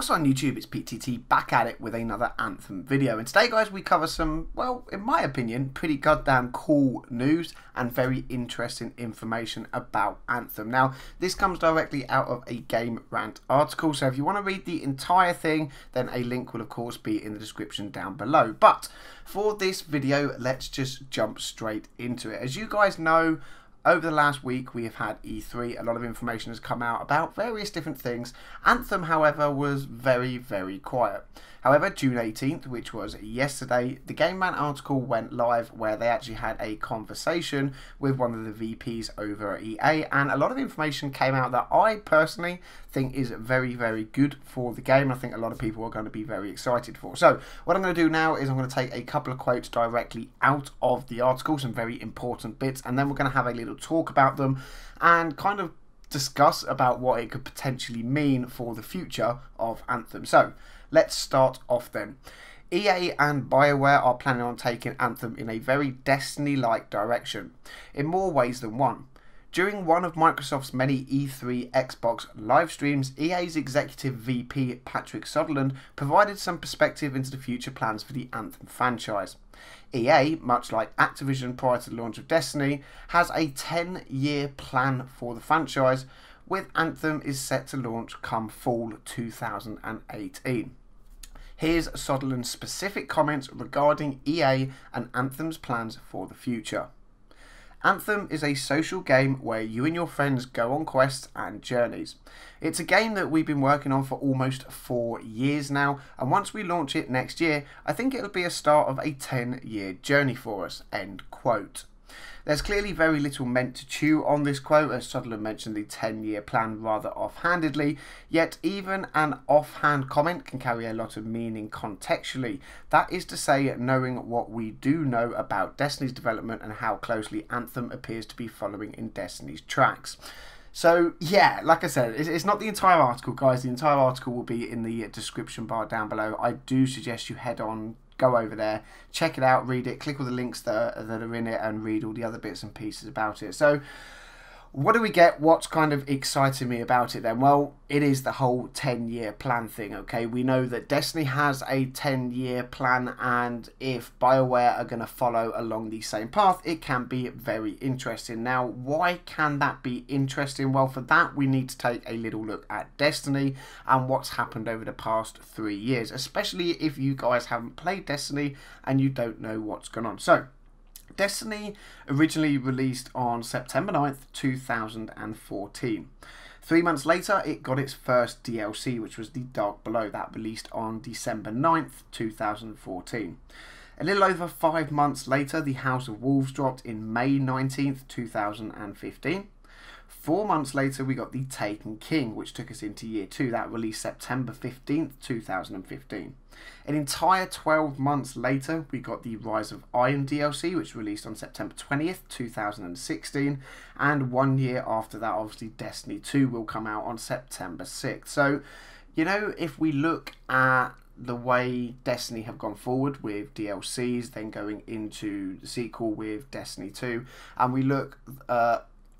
What's on YouTube? It's PTT back at it with another Anthem video. And today, guys, we cover some, well, in my opinion, pretty goddamn cool news and very interesting information about Anthem. Now, this comes directly out of a Game Rant article, so if you want to read the entire thing, then a link will, of course, be in the description down below. But for this video, let's just jump straight into it. As you guys know, over the last week we have had E3, a lot of information has come out about various different things. Anthem, however, was very, very quiet. However, June 18th, which was yesterday, the Game Man article went live where they actually had a conversation with one of the VPs over at EA, and a lot of information came out that I personally think is very, very good for the game. I think a lot of people are going to be very excited for. So what I'm going to do now is I'm going to take a couple of quotes directly out of the article, some very important bits, and then we're going to have a little talk about them and kind of discuss about what it could potentially mean for the future of Anthem. So let's start off then. EA and BioWare are planning on taking Anthem in a very Destiny-like direction, in more ways than one. During one of Microsoft's many E3 Xbox live streams, EA's executive VP Patrick Sutherland provided some perspective into the future plans for the Anthem franchise. EA, much like Activision prior to the launch of Destiny, has a 10-year plan for the franchise, with Anthem is set to launch come fall 2018. Here's Sutherland's specific comments regarding EA and Anthem's plans for the future. Anthem is a social game where you and your friends go on quests and journeys. It's a game that we've been working on for almost 4 years now, and once we launch it next year, I think it'll be a start of a 10-year journey for us. End quote. There's clearly very little meant to chew on this quote, as Sutherland mentioned the 10-year plan rather offhandedly, yet even an offhand comment can carry a lot of meaning contextually. That is to say, knowing what we do know about Destiny's development and how closely Anthem appears to be following in Destiny's tracks. So yeah, like I said, it's not the entire article, guys. The entire article will be in the description bar down below. I do suggest you head on, go over there, check it out, read it, click all the links that are in it, and read all the other bits and pieces about it. So what do we get? What's kind of exciting me about it then? Well, it is the whole 10-year plan thing, okay? We know that Destiny has a 10-year plan, and if BioWare are going to follow along the same path, it can be very interesting. Now, why can that be interesting? Well, for that, we need to take a little look at Destiny and what's happened over the past 3 years, especially if you guys haven't played Destiny and you don't know what's going on. So Destiny originally released on September 9th, 2014. 3 months later, it got its first DLC, which was The Dark Below. That released on December 9th, 2014. A little over 5 months later, The House of Wolves dropped in May 19th, 2015. 4 months later, we got The Taken King, which took us into year 2. That released September 15th, 2015. An entire 12 months later, we got the Rise of Iron DLC, which released on September 20th, 2016. And 1 year after that, obviously, Destiny 2 will come out on September 6th. So, you know, if we look at the way Destiny have gone forward with DLCs, then going into the sequel with Destiny 2, and we look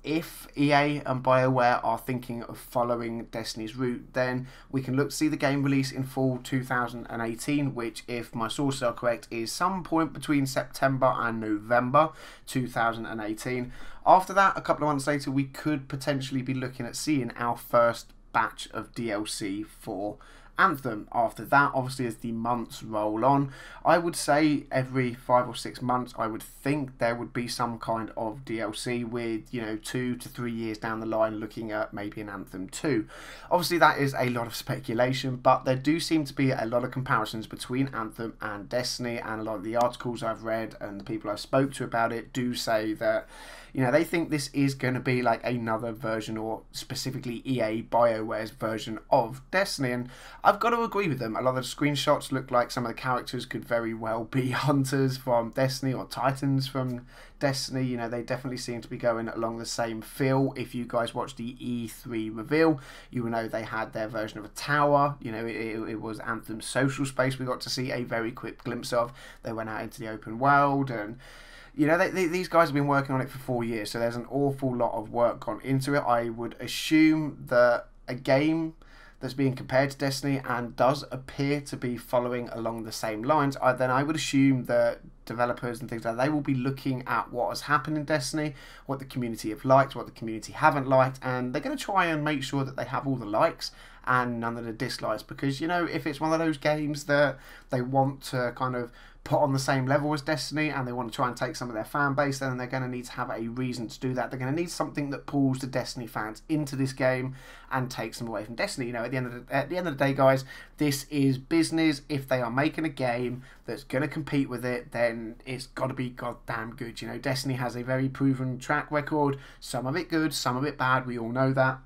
if EA and BioWare are thinking of following Destiny's route, then we can look to see the game release in fall 2018, which, if my sources are correct, is some point between September and November 2018. After that, a couple of months later, we could potentially be looking at seeing our first batch of DLC for Anthem. After that, obviously, as the months roll on, I would say every 5 or 6 months, I would think there would be some kind of DLC with, you know, 2 to 3 years down the line looking at maybe an Anthem 2. Obviously, that is a lot of speculation, but there do seem to be a lot of comparisons between Anthem and Destiny, and a lot of the articles I've read and the people I've spoke to about it do say that, you know, they think this is going to be like another version, or specifically EA BioWare's version of Destiny, and I've got to agree with them. A lot of the screenshots look like some of the characters could very well be hunters from Destiny or titans from Destiny. You know, they definitely seem to be going along the same feel. If you guys watched the E3 reveal, you will know they had their version of a tower. You know, it was Anthem's social space we got to see a very quick glimpse of. They went out into the open world, and you know, these guys have been working on it for 4 years, so there's an awful lot of work gone into it. I would assume that a game that's being compared to Destiny and does appear to be following along the same lines, then I would assume that developers and things like that, they will be looking at what has happened in Destiny, what the community have liked, what the community haven't liked, and they're going to try and make sure that they have all the likes and none of the dislikes, because, you know, if it's one of those games that they want to kind of put on the same level as Destiny and they want to try and take some of their fan base, then they're going to need to have a reason to do that. They're going to need something that pulls the Destiny fans into this game and takes them away from Destiny. You know, at the end of the day, guys, this is business. If they are making a game that's going to compete with it, then it's got to be goddamn good. You know, Destiny has a very proven track record, some of it good, some of it bad, we all know that.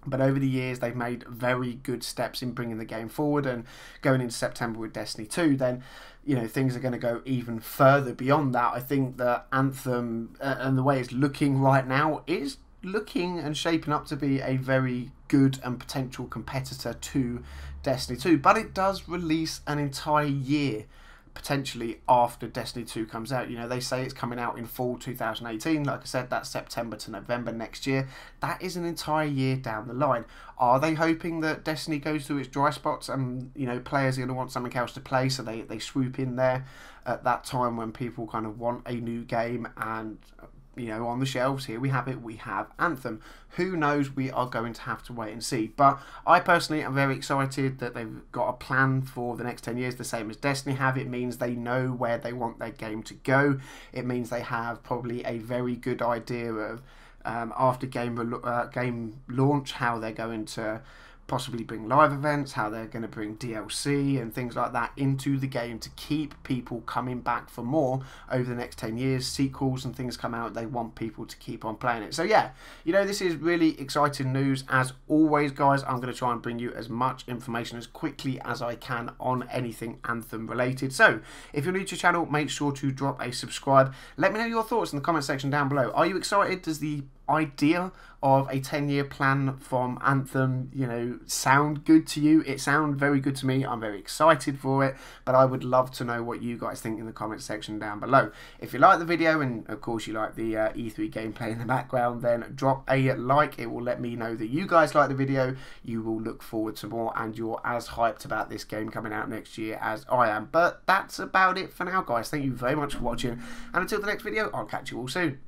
But over the years, they've made very good steps in bringing the game forward, and going into September with Destiny 2, then, you know, things are going to go even further beyond that. I think that Anthem and the way it's looking right now is looking and shaping up to be a very good and potential competitor to Destiny 2. But it does release an entire year potentially after Destiny 2 comes out. You know, they say it's coming out in fall 2018. Like I said, that's September to November next year. That is an entire year down the line. Are they hoping that Destiny goes through its dry spots and, you know, players are going to want something else to play, so they swoop in there at that time when people kind of want a new game? And, you know, on the shelves, here we have it, we have Anthem. Who knows, we are going to have to wait and see. But I personally am very excited that they've got a plan for the next 10 years, the same as Destiny have. It means they know where they want their game to go. It means they have probably a very good idea of, after game launch, how they're going to possibly bring live events, how they're going to bring DLC and things like that into the game to keep people coming back for more over the next 10 years. Sequels and things come out, they want people to keep on playing it. So yeah, you know, this is really exciting news. As always, guys, I'm going to try and bring you as much information as quickly as I can on anything Anthem related. So if you're new to the channel, make sure to drop a subscribe. Let me know your thoughts in the comment section down below. Are you excited? Does the idea of a 10-year plan from Anthem, you know, sound good to you? It sounds very good to me. I'm very excited for it, but I would love to know what you guys think in the comment section down below. If you like the video, and of course you like the E3 gameplay in the background, then drop a like. It will let me know that you guys like the video. You will look forward to more, and you're as hyped about this game coming out next year as I am. But that's about it for now, guys. Thank you very much for watching, and until the next video, I'll catch you all soon.